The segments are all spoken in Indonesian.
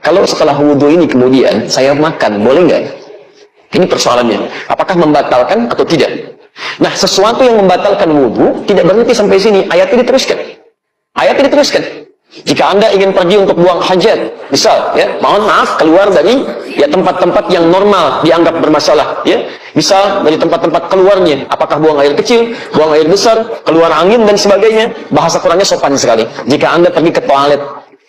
kalau setelah wudhu ini kemudian saya makan, boleh nggak? Ini persoalannya. Apakah membatalkan atau tidak? Nah, sesuatu yang membatalkan wudhu tidak berhenti sampai sini. Ayatnya diteruskan. Ayatnya diteruskan. Jika Anda ingin pergi untuk buang hajat, misal, ya, mohon maaf, keluar dari ya tempat-tempat yang normal dianggap bermasalah, ya, misal dari tempat-tempat keluarnya, apakah buang air kecil, buang air besar, keluar angin dan sebagainya, bahasa Qurannya sopan sekali. Jika Anda pergi ke toilet,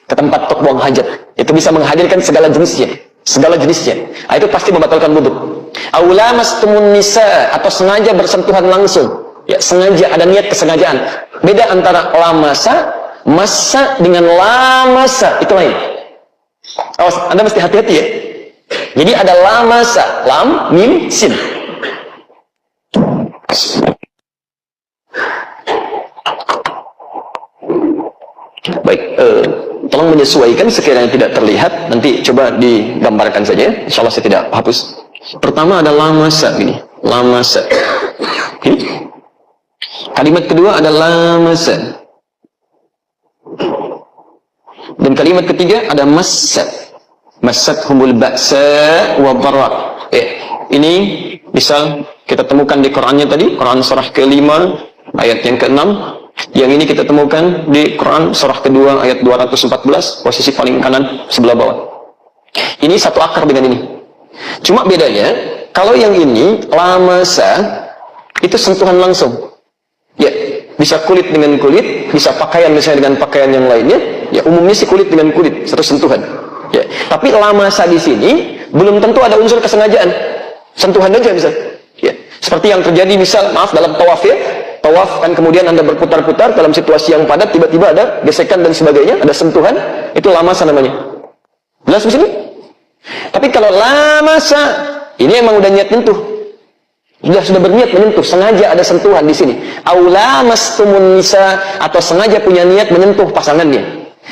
ke tempat untuk buang hajat, itu bisa menghadirkan segala jenisnya, nah, itu pasti membatalkan wudhu. Aula mastumun nisa, atau sengaja bersentuhan langsung, ya, sengaja, ada niat kesengajaan. Beda antara lamasa, masa dengan lamasa, itu lain. Awas, Anda mesti hati-hati ya. Jadi ada lamasa, lam, mim, sin. Baik, tolong menyesuaikan sekiranya tidak terlihat. Nanti coba digambarkan saja. Insya Allah saya tidak hapus. Pertama ada lamasa, ini lamasa. Ini. Kalimat kedua ada lamasa. Dan kalimat ketiga ada massat. Massat humul ba'sa wa dharra. Ini bisa kita temukan di Qurannya tadi, Quran surah ke-5 ayat yang ke-6. Yang ini kita temukan di Quran surah kedua ayat 214, posisi paling kanan sebelah bawah. Ini satu akar dengan ini. Cuma bedanya, kalau yang ini lamasa itu sentuhan langsung. Ya, bisa kulit dengan kulit, bisa pakaian misalnya dengan pakaian yang lainnya. Ya, umumnya sih kulit dengan kulit, satu sentuhan. Ya, tapi lamasa di sini belum tentu ada unsur kesengajaan. Sentuhan aja bisa. Ya, seperti yang terjadi misal, maaf, dalam tawaf ya. Tawaf kan kemudian Anda berputar-putar dalam situasi yang padat, tiba-tiba ada gesekan dan sebagainya, ada sentuhan, itu lamasa namanya. Jelas di sini? Tapi kalau lamasa, ini emang udah niat nyentuh. Sudah berniat menyentuh, sengaja ada sentuhan di sini. Aula mastumun nisa, atau sengaja punya niat menyentuh pasangannya.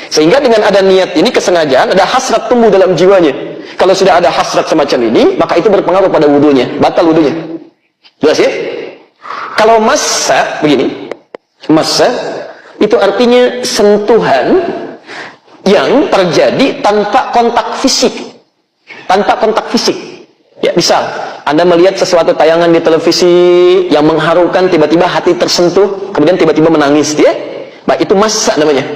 Sehingga dengan ada niat ini, kesengajaan, ada hasrat tumbuh dalam jiwanya. Kalau sudah ada hasrat semacam ini, maka itu berpengaruh pada wudunya, batal wudunya. Jelas ya? Kalau massa, begini, massa itu artinya sentuhan yang terjadi tanpa kontak fisik. Tanpa kontak fisik. Ya, misal Anda melihat sesuatu tayangan di televisi yang mengharukan, tiba-tiba hati tersentuh, kemudian tiba-tiba menangis, ya? Nah, itu massa namanya.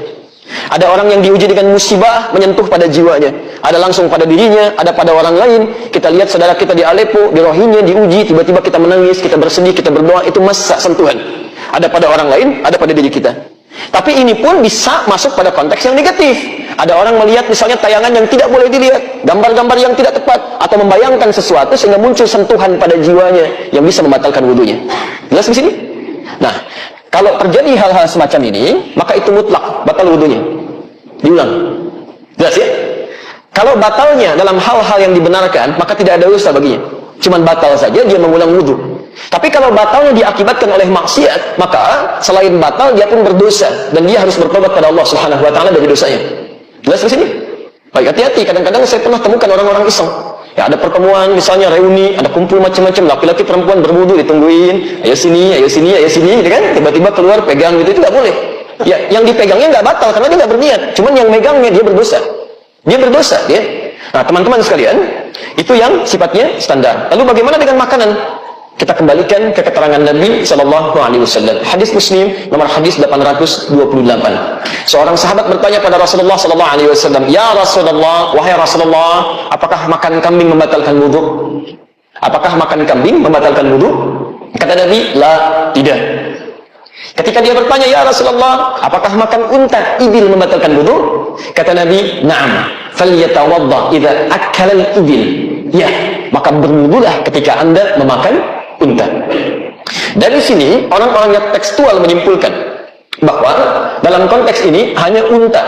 Ada orang yang diuji dengan musibah, menyentuh pada jiwanya. Ada langsung pada dirinya, ada pada orang lain. Kita lihat saudara kita di Aleppo, di Rohingya diuji, tiba-tiba kita menangis, kita bersedih, kita berdoa, itu massa sentuhan. Ada pada orang lain, ada pada diri kita. Tapi ini pun bisa masuk pada konteks yang negatif. Ada orang melihat misalnya tayangan yang tidak boleh dilihat, gambar-gambar yang tidak tepat, atau membayangkan sesuatu sehingga muncul sentuhan pada jiwanya yang bisa membatalkan wudunya. Jelas di sini? Nah, kalau terjadi hal-hal semacam ini, maka itu mutlak, batal wudunya. Diulang. Jelas ya? Kalau batalnya dalam hal-hal yang dibenarkan, maka tidak ada dosa baginya. Cuman batal saja, dia mengulang wudu. Tapi kalau batalnya diakibatkan oleh maksiat, maka selain batal, dia pun berdosa. Dan dia harus bertobat pada Allah Subhanahu wa Ta'ala dari dosanya. Jelas di sini? Baik, hati-hati. Kadang-kadang saya pernah temukan orang-orang iseng. Ya, ada pertemuan, misalnya reuni, ada kumpul macam-macam, laki-laki perempuan berwudu, ditungguin, ayo sini, ayo sini, ayo sini, gitu kan? Tiba-tiba keluar pegang gitu, itu nggak boleh. Ya, yang dipegangnya nggak batal karena dia nggak berniat. Cuman yang megangnya dia berdosa. Dia berdosa, dia. Nah, teman-teman sekalian, itu yang sifatnya standar. Lalu bagaimana dengan makanan? Kita kembalikan ke keterangan Nabi Shallallahu Alaihi Wasallam. Hadis Muslim nomor hadis 828. Seorang sahabat bertanya pada Rasulullah Shallallahu Alaihi Wasallam, Ya Rasulullah, wahai Rasulullah, apakah makan kambing membatalkan wudhu? Apakah makan kambing membatalkan wudhu? Kata Nabi, la, tidak. Ketika dia bertanya, Ya Rasulullah, apakah makan unta, ibil membatalkan wudhu? Kata Nabi, na'am, falyatawadda idza akala al-ibil. Ya, maka berwudulah ketika Anda memakan unta. Dari sini orang-orang yang tekstual menyimpulkan bahwa dalam konteks ini hanya unta.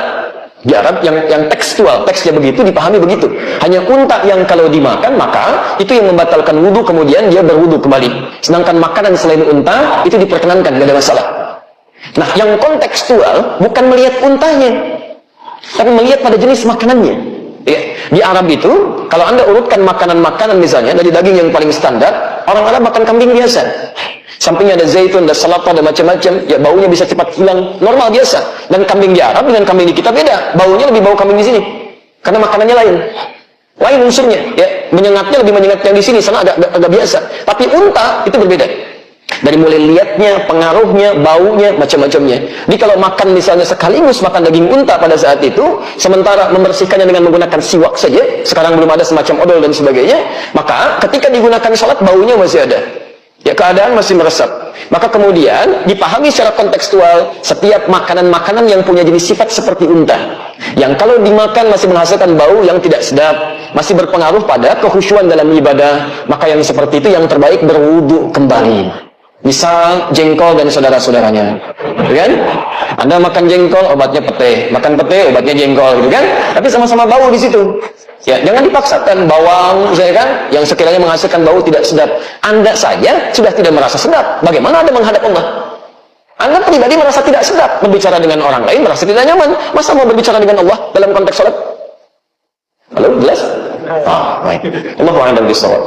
Di Arab yang tekstual, teksnya begitu, dipahami begitu. Hanya unta yang kalau dimakan, maka itu yang membatalkan wudhu, kemudian dia berwudhu kembali. Sedangkan makanan selain unta, itu diperkenankan, tidak ada masalah. Nah, yang kontekstual bukan melihat untanya, tapi melihat pada jenis makanannya. Ya, di Arab itu, kalau Anda urutkan makanan-makanan misalnya, dari daging yang paling standar, orang Arab makan kambing biasa. Sampingnya ada zaitun, ada salata, ada macam-macam, ya baunya bisa cepat hilang, normal biasa. Dan kambing di Arab dengan kambing di kita beda, baunya lebih bau kambing di sini. Karena makanannya lain unsurnya, ya. Menyengatnya lebih menyengat yang di sini, sana agak biasa. Tapi unta itu berbeda. Dari mulai lihatnya, pengaruhnya, baunya, macam-macamnya. Jadi kalau makan misalnya sekaligus makan daging unta pada saat itu, sementara membersihkannya dengan menggunakan siwak saja, sekarang belum ada semacam odol dan sebagainya, maka ketika digunakan salat baunya masih ada. Ya, keadaan masih meresap. Maka kemudian dipahami secara kontekstual setiap makanan-makanan yang punya jenis sifat seperti unta, yang kalau dimakan masih menghasilkan bau yang tidak sedap, masih berpengaruh pada kekhusyuan dalam ibadah, maka yang seperti itu yang terbaik berwudu kembali. Misal jengkol dan saudara-saudaranya, kan? Anda makan jengkol, obatnya pete, makan pete, obatnya jengkol, gitu kan? Tapi sama-sama bau di situ. Ya, jangan dipaksakan bawang, misalnya kan, yang sekiranya menghasilkan bau tidak sedap. Anda saja sudah tidak merasa sedap. Bagaimana Anda menghadap Allah? Anda pribadi merasa tidak sedap, berbicara dengan orang lain merasa tidak nyaman. Masa mau berbicara dengan Allah dalam konteks salat? Halo, jelas? Baik. Allahu a'lam bishawab.